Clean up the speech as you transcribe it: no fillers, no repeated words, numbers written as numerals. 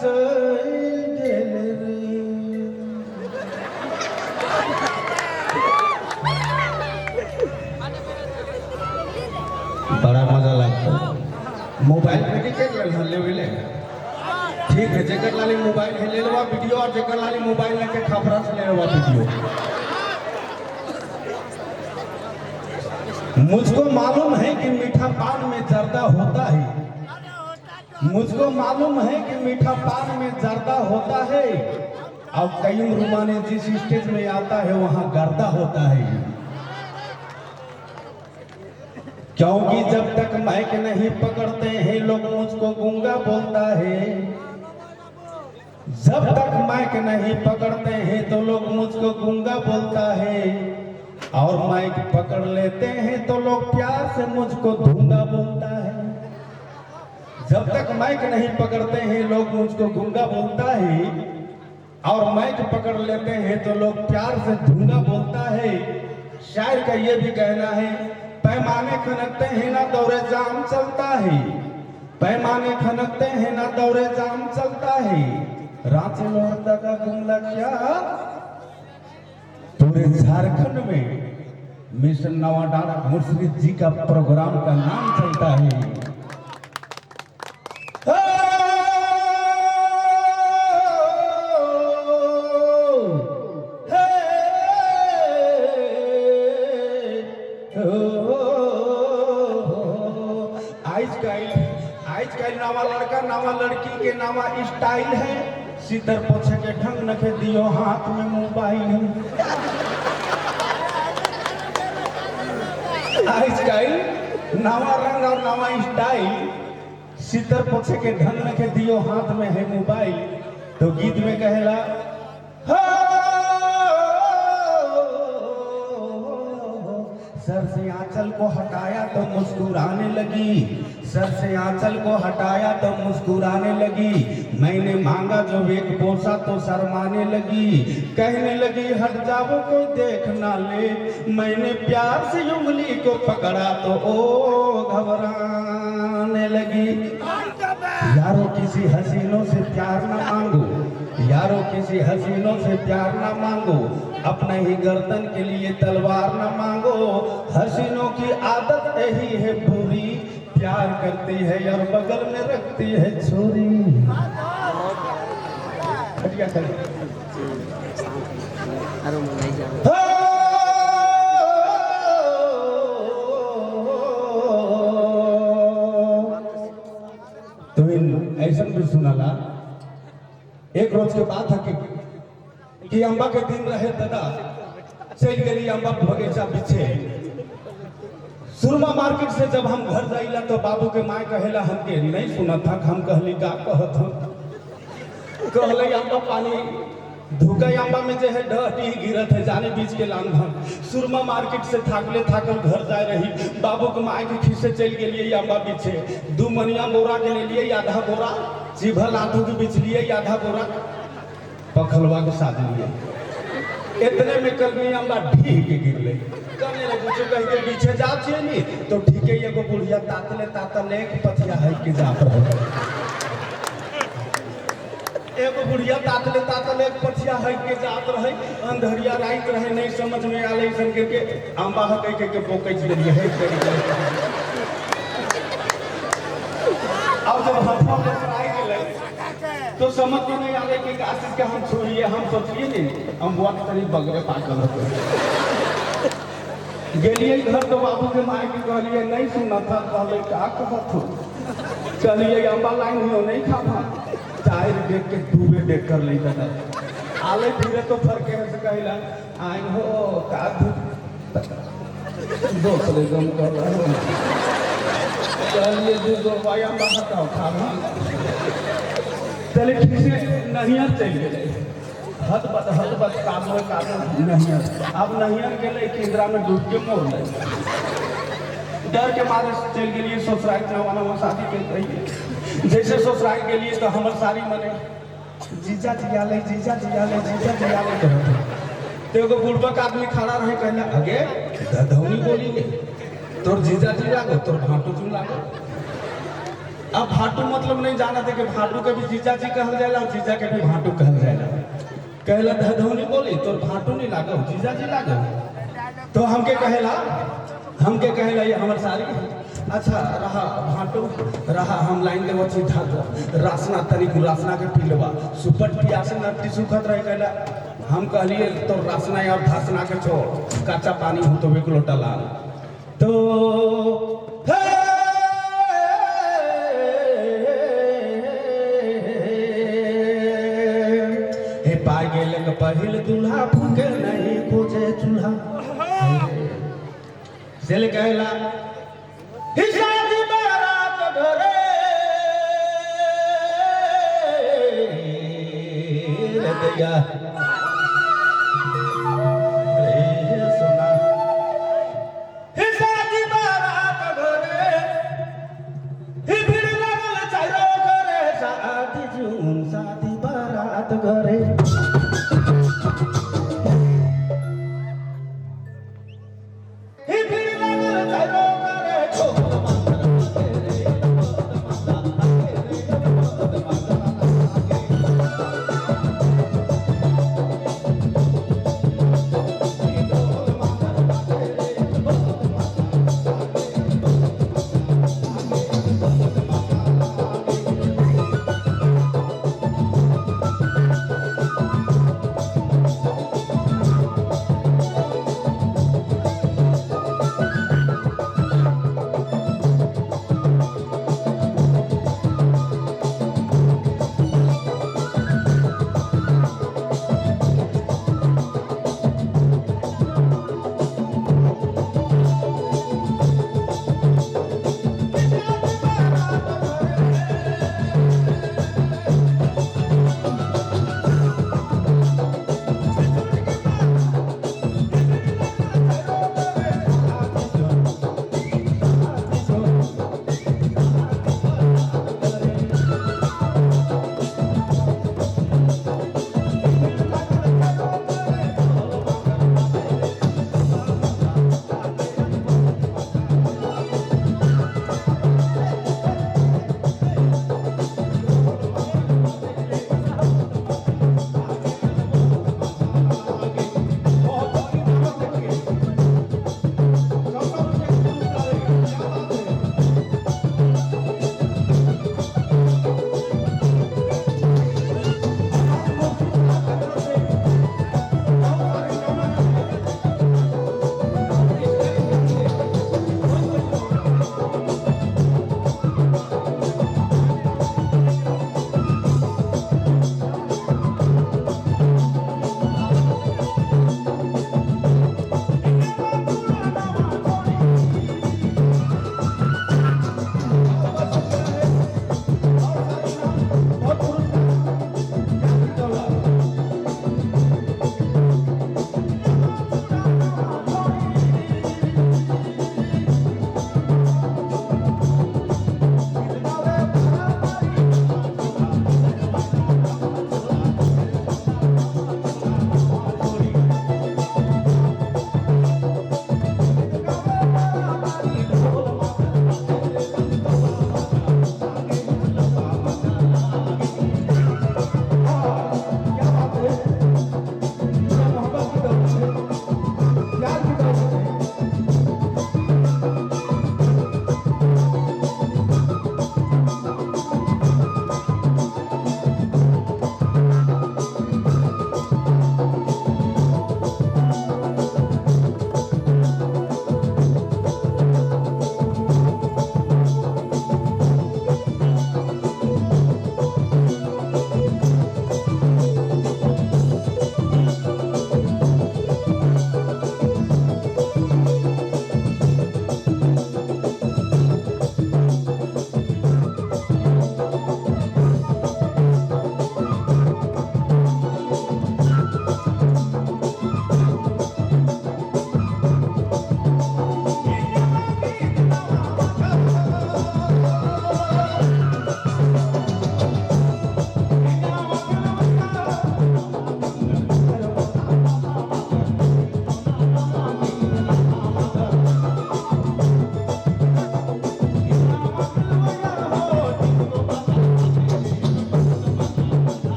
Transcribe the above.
चल गेल रे। बड़ा मजा लगता है। मोबाइल में के कर ले ले ठीक है, जेकर लाली मोबाइल है ले लेवा वीडियो, और जेकर लाली मोबाइल लेके खबरा से ले लेवा वीडियो। मुझको मालूम है कि मीठा पान में जर्दा होता है, मुझको मालूम है कि मीठा पान में जर्दा होता है, और कई रुमाने जिस स्टेज में आता है वहां गर्दा होता है। क्योंकि जब तक माइक नहीं पकड़ते हैं लोग मुझको गूंगा बोलता है, जब तक माइक नहीं पकड़ते हैं तो लोग मुझको गूंगा बोलता है, और माइक पकड़ लेते हैं तो लोग प्यार से मुझको धूंगा बोलता है। जब तक माइक नहीं पकड़ते हैं लोग मुझको गूंगा बोलता है, और माइक पकड़ लेते हैं तो लोग प्यार से धूंगा बोलता है। शायर का ये भी कहना है, पैमाने खनकते हैं ना दौरे जाम चलता है, पैमाने खनकते हैं ना दौरे जाम चलता है। रांची लोहरदा का जुमला क्या, पूरे झारखंड में मिशन नवाडार मुर्शिद जी का प्रोग्राम का नाम चलता है। आजकल नवा लड़का नवा लड़की के नवा स्टाइल है, सीधर पोछे के ढंग नखे दियो हाथ में मोबाइल। आजकल नवा रंग और नवा स्टाइल, सीधर पोछे के ढंग नखे दियो हाथ में है मोबाइल। तो गीत में कहला सर से आंचल को हटाया तो मुस्कुराने लगी, सर से आंचल को हटाया तो मुस्कुराने लगी। मैंने मांगा जो एक बोसा तो शर्माने लगी, कहने लगी हट जाओ कोई देख ना ले। मैंने प्यार से उंगली को पकड़ा तो ओ घबराने लगी। यारों किसी हसीनों से प्यार ना मांगो, यारों किसी हसीनों से प्यार ना मांगो, अपने ही गर्दन के लिए तलवार ना मांगो। हसीनों की आदत यही है बुरी, प्यार करती है और बगल में रखती है छुरी। तो ऐसा भी सुनाला, एक रोज के बात है कि अम्बा के दिन रहे दादा, चल गई अम्बा बगीचा पीछे। सुरमा मार्केट से जब हम घर जाइला तो बाबू के माँ कहेला हमके नहीं सुना था, हम कहली का कहत हम कहले अम्बा पानी धुका अम्बा में जो है डटी गिरत है जाने बीच के लांघन। सुरमा मार्केट से थाकले थाकल घर जा रही, बाबू के माँ के खीसे चल गए अम्बा पीछे। 2 मनिया बोरा के ले लिए, आधा बोरा चिभल आधू के बीच लिए, आधा बोरा पखलवा के साथ लिए। इतने में कल में अम्बा ढीक के गिर ले, कहने लगे जो कह के पीछे जा नहीं तो ठीक है। एगो बुढ़िया तातले तातले एक पथिया है के जात रहे, एगो बुढ़िया तातले तातले एक पथिया है के जात रहे। अंधरिया रात रहे, नहीं समझ में आले सन के अम्बा ह कह के बोकच देलिए है। अब जब हथवा में सराय गेले तो समझ में नहीं आवे कि आशीष के हम छोड़िए। हम सोचिए नहीं हम बुआ के करीब बगरे पाकल गेलिए घर तो बाबू के माँ के कहलिए नहीं सुना था, कहले का कहत हो, चलिए अम्बा लाइन हो नहीं खावा। चाय देख के डूबे देख कर ले दादा आले फिरे तो फर्क है से कहला आइन हो का दोसरे गम कर रहा चलिए जो पाया बाहर का खावा। चले ठीक से नहीं चल गए, हद बद काम नहीं। अब नहीं गेले केंद्रा में डूब के मोड़ ले, डर के मारे चल गए ससुराल जवाना शादी के रही। जैसे ससुराल के लिए तो हमर सारी मने जीजा जियाले जीजा जियाले जीजा जियाले कहते। तो एगो बुढ़बक आदमी खड़ा रहे, कहला अगे दधौनी बोली तोर जीजा जी लागो, तोर भाटू जी लागो। अब भाटू मतलब नहीं जाना थे कि भाटू के भी जीजा जी कहल जाएगा और जीजा के भी भाटू कहल जाएगा। कहला धधौनी बोली तो भाटू नहीं लागो जीजा जी लागो। तो हमके कहेला ये हमर सारी अच्छा रहा भाटू रहा हम लाइन ले वची रासना तरीक रासना के पी लेबा सुपर पियास न टिश्यू खत रहे कहला। हम कहलिए तो रासना और धासना के छोड़ कच्चा पानी हो तो एक लोटा ला। तो हे पाए गेले के पहिल दूल्हा फूके नहीं खोजे चूल्हा सेल कहला हिसाबी बारात घरे रे दैया घरे